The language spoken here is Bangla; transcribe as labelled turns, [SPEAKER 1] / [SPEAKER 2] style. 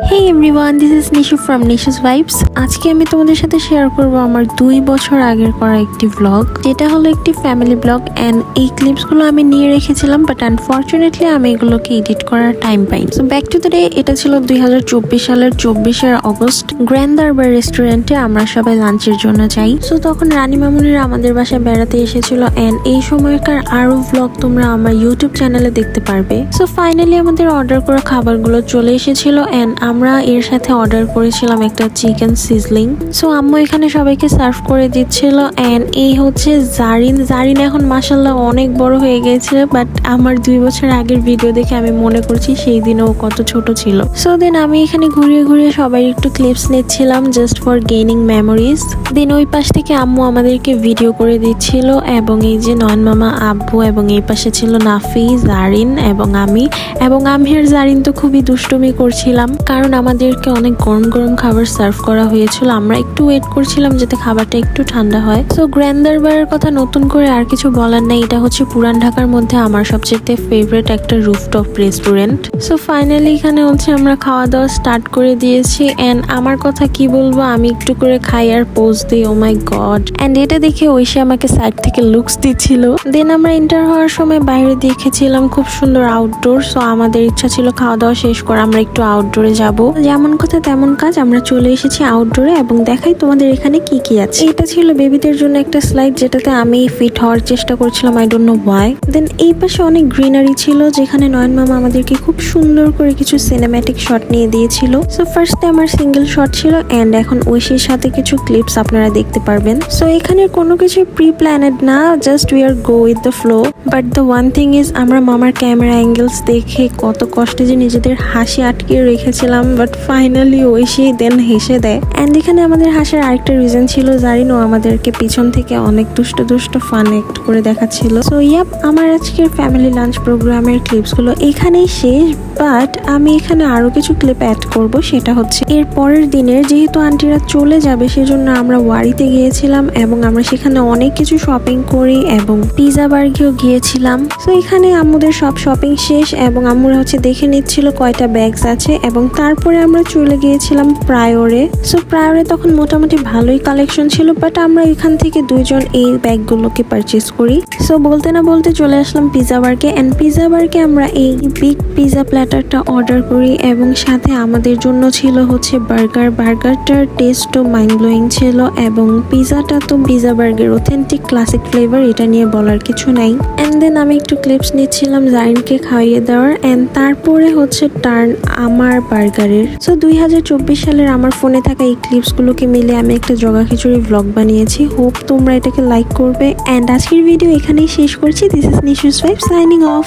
[SPEAKER 1] Hey everyone, this is Nishu from Nishu's Vibes. আজকে আমি তোমাদের সাথে শেয়ার করব আমার 2 বছর আগের করা একটি ব্লগ, যেটা হলো একটি ফ্যামিলি ব্লগ। এন্ড এই ক্লিপসগুলো আমি নিয়ে রেখেছিলাম, বাট আনফরচুনেটলি আমি এগুলোকে এডিট করার টাইম পাইনি। So back to the day, এটা ছিল 2024 সালের 24 অগস্ট। গ্র্যান্ড দারবার রেস্টুরেন্টে আমরা সবাই লাঞ্চের জন্য যাই। সো তখন রানী মামুনিরা আমাদের বাসায় বেড়াতে এসেছিল। এন্ড এই সময়কার আরো ব্লগ তোমরা আমার ইউটিউব চ্যানেলে দেখতে পারবে। সো ফাইনালি আমাদের অর্ডার করা খাবারগুলো চলে এসেছিল। এন্ড আমরা এর সাথে অর্ডার করেছিলাম একটা চিকেন সিজলিং। সো আম্মু এখানে সবাইকে সার্ভ করে দিচ্ছিল। এন্ড এই হচ্ছে জারিন এখন মাশাল্লাহ অনেক বড় হয়ে গেছে, বাট আমার 2 বছর আগের ভিডিও দেখে আমি মনে করছি সেই দিনও কত ছোট ছিল। সো দেন আমি এখানে ঘুরিয়ে ঘুরিয়ে সবাই একটু ক্লিপস নিচ্ছিলাম জাস্ট ফর গেইনিং মেমোরিজ। দেন ওই পাশ থেকে আম্মু আমাদেরকে ভিডিও করে দিচ্ছিল, এবং এই যে নয়ন মামা, আব্বু, এবং এই পাশে ছিল নাফি, জারিন এবং আমি আর জারিন তো খুবই দুষ্টুমি করছিলাম, কারণ আমাদেরকে অনেক গরম গরম খাবার সার্ভ করা হয়েছিল। আমরা একটু ওয়েট করছিলাম যাতে খাবারটা একটু ঠান্ডা হয়। সো গ্র্যান্ড দারবারের কথা নতুন করে আর কিছু বলার নেই, এটা হচ্ছে পুরান ঢাকার মধ্যে আমার সবচেয়ে ফেভারিট একটা রুফটপ রেস্টুরেন্ট। সো ফাইনালি এখানে হচ্ছে আমরা খাওয়া দাওয়া স্টার্ট করে দিয়েছি। এন্ড আমার কথা কি বলবো, আমি একটু করে খাই আর পোজ দিই। ও মাই গড। এন্ড এটা দেখে ঐশী আমাকে সাইড থেকে লুকস দিচ্ছিল। দেন আমরা এন্টার হওয়ার সময় বাইরে দেখেছিলাম খুব সুন্দর আউটডোর। সো আমাদের ইচ্ছা ছিল খাওয়া দাওয়া শেষ করে আমরা একটু আউটডোরে যাব। যেমন কথা তেমন কাজ, আমরা চলে এসেছি আউটডোরে এবং দেখাই তোমাদের এখানে কি কি আছে। এটা ছিল বেবিদের জন্য একটা স্লাইড, যেটাতে আমি ফিট হওয়ার চেষ্টা করছিলাম, আই ডোন্ট নো ওয়াই। দেন এই পাশে অনেক গ্রিনারি ছিল, যেখানে নয়ন মামা আমাদেরকে খুব সুন্দর করে কিছু সিনেম্যাটিক শট নিয়ে দিয়েছিল। সো ফার্স্টে আমার সিঙ্গেল শট ছিল, এন্ড এখন ঐশীর সাথে কিছু ক্লিপস আপনারা দেখতে পারবেন। সো এখানে কোনো কিছু প্রি প্ল্যানেড না, just we are go with the flow. But the one thing is, আমরা মামার ক্যামেরা অ্যাঙ্গেলস দেখে কত কষ্টে যে নিজেদের হাসি আটকে রেখেছিলাম, বাট ফাইনালি ঐশী দেন হেসে দেয়। এন্ড এখানে আমাদের হাসার আরেকটা রিজন ছিল, জারিনও আমাদেরকে পিছন থেকে অনেক দুষ্ট ফান অ্যাক্ট করে দেখাচ্ছিল। সো ইয়াপ, আমার আজকের ফ্যামিলি লাঞ্চ প্রোগ্রামের ক্লিপসগুলো এখানেই শেষ। বাট আমি এখানে আরো কিছু ক্লিপ অ্যাড করব, সেটা হচ্ছে এর পরের দিনের, যেহেতু আন্টিরা চলে যাবে সেজন্য আমরা ওয়ারিতে গিয়েছিলাম এবং আমরা সেখানে অনেক কিছু শপিং করি এবং পিজা বার্গেও গিয়েছিলাম। সো এখানে আম্মুদের সব শপিং শেষ এবং আম্মুরা হচ্ছে দেখে নিচ্ছিল কয়টা ব্যাগস আছে, এবং তারপরে আমরা চলে গিয়েছিলাম প্রায়োরে। সো প্রায়োরে তখন মোটামুটি ভালোই কালেকশন ছিল, বাট আমরা এখান থেকে 2জন এই ব্যাগগুলোকে পারচেস করি। সো বলতে না বলতে চলে আসলাম পিজা বার্গে। এন্ড পিজা বার্গে আমরা এই বিগ পিজা প্ল্যাটারটা অর্ডার করি, এবং সাথে আমাদের জন্য ছিল হচ্ছে বার্গারটার টেস্টও মাইন্ড ব্লোয়িং ছিল, এবং পিজাটা তো পিজা বার্গের অথেন্টিক ক্লাসিক ফ্লেভার, এটা নিয়ে বলার কিছু নাই। এন্ড দেন আমি একটু ক্লিপস নিচ্ছিলাম জারিনকে খাইয়ে দেওয়ার। এন্ড তারপরে হচ্ছে টার্ন আমার বার্গারের। সো 2024 সালের আমার ফোনে থাকা এই ক্লিপসগুলোকে মিলে আমি একটা জগা খিচুড়ি ব্লগ বানিয়েছি। হোপ তোমরা এটাকে লাইক করবে। এন্ড আজকের ভিডিও এখানেই শেষ করছি। This is Nishu's vibe signing of.